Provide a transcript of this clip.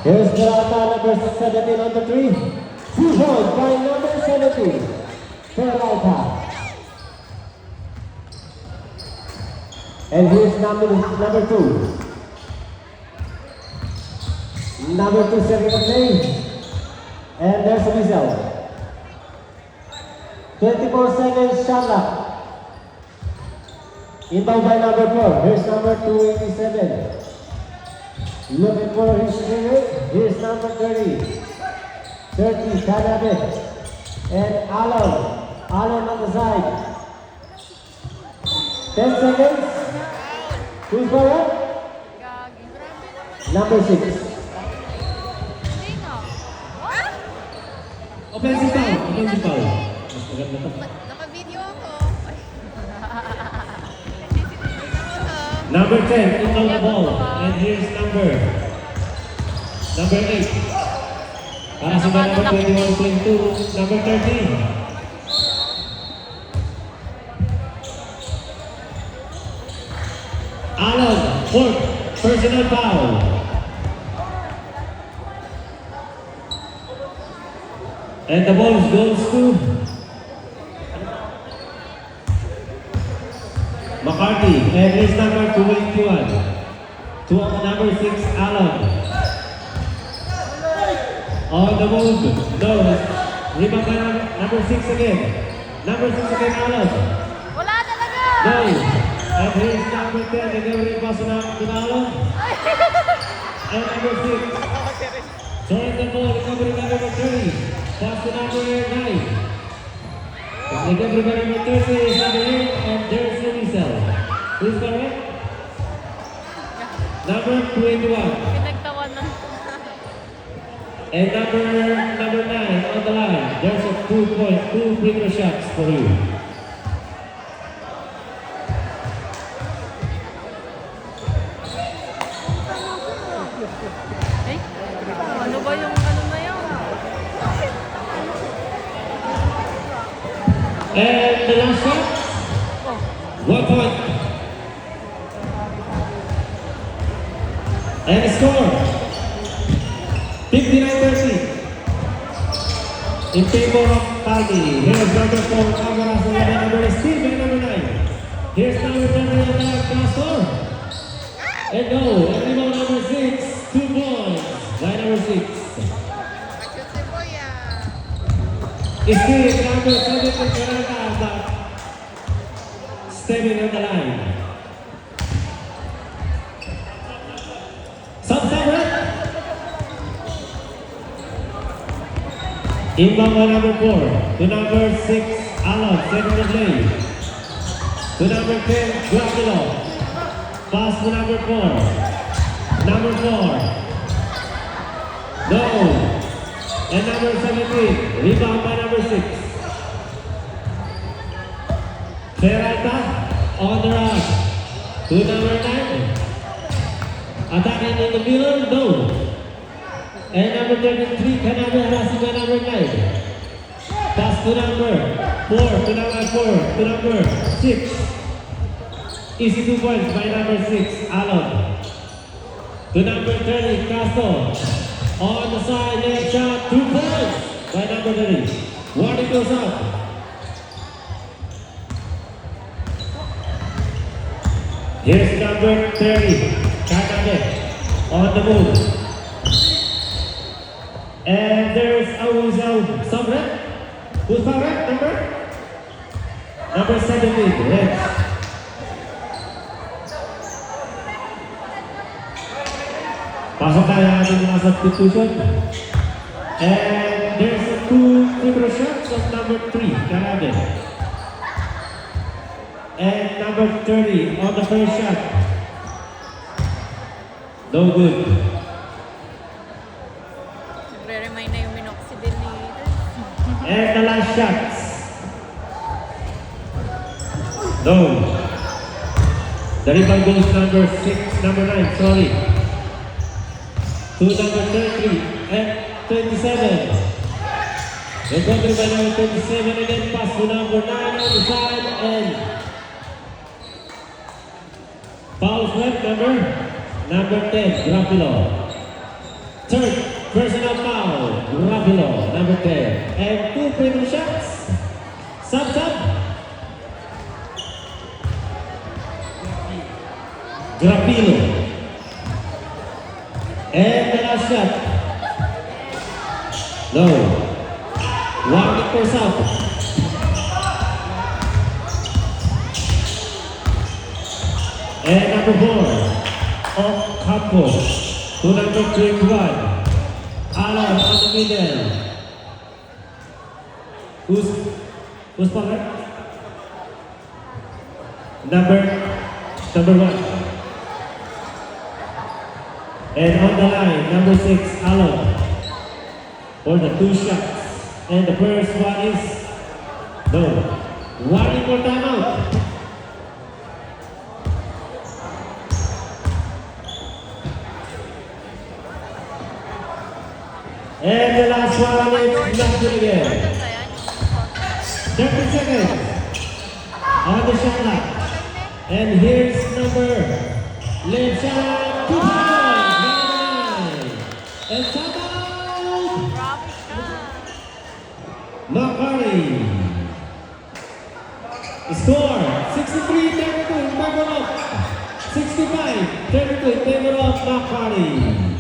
Here's Peralta, number 17 on the 3. 2 points by number 17. Peralta. And here's number 2. Number 2 serving the play. And there's the result. 24 seconds shot clock. Inbound by number 4. Here's number 287. Looking for his favorite. Here's number 30. 30, Kanabit. And Alon. Alon on the side. 10 seconds. Who's forward? Number 6. Offensive foul. Offensive foul. Mas maganda to. Naka-video ako. Number 10, inbound the ball. And here's number 8. Para sa number 21-22, number 13. Alon, fourth, personal foul. And the ball goes to McCarthy. And here's number 21. Number 6, Alon. On the move. No. Rebound by number 6 again. Number 6 again, Alon. Wala talaga! No. And here's number 10. Nagawin pass na Alon. And number 6. Throwing the ball. Recovery by number 30. Pass to number 9. Recovery by number 30 is number 8. And there's the result. Who's correct? Number 21. Pinagtawan na. And number 9 on the line. There's a 2 point, 2 free throw shots for you. Eh? Ano ba yung ano na yun? And the last shot. 1 point. And the score. 59-30. In favor of Paldi. Here's number 4, Cagaras, and number Steve, and number 9. Here's number 10, Castor. And no, and rebound number 6, 2 points by number 6. Masyot si Boya. Steve, number 7, Peralta, stepping on the line. Subsequent. Inbound by number 4 to number 6, Alon, second the play. To number 10, Guacilo. Pass to number 4. Number 4. No. And number 17, rebound by number 6. Peralta on the run. To number 9. Attacking in the middle, no. And number 33, Kanabe harassing by number 9. Pass to number 4, to number 6. Easy 2 points by number 6, Alon. To number 30, Castro. On the side, left shot, 2 points by number 30. Warning goes out. Here's number 30, Kanabe. On the move. And there's Awuzal Sabret. Who's Sabret? Number 17. Yes. Pasok tayo ang ating mga substitution. And there's 2 free throw shots of number 3, Kanabe. And number 30 on the first shot. No good. Nagre-remind na yung minoxidil ni... And the last shots. No. The rebound goes number 9, sorry. To number 33 and 27. Recovery by number 27 again, pass to number 9 on the side and foul left number 10, Grapilo. Third personal foul, Rapilo, number 10. And 2 free throw shots. Sub. Grapilo. And the last shot. Low. Warning for South. And number 4, Ocampo. To number 21, Alan on the middle. Who's partner? Number 1. And on the line, number 6, Alan. For the 2 shots. And the first one is no. Warning for timeout. And the last one is not good again. 30 seconds on the shot clock. And here's number left shot, 2 points. And timeout. Grabe ka. McCarty. Score 63-32 in favor of 65-32 in favor of McCarty.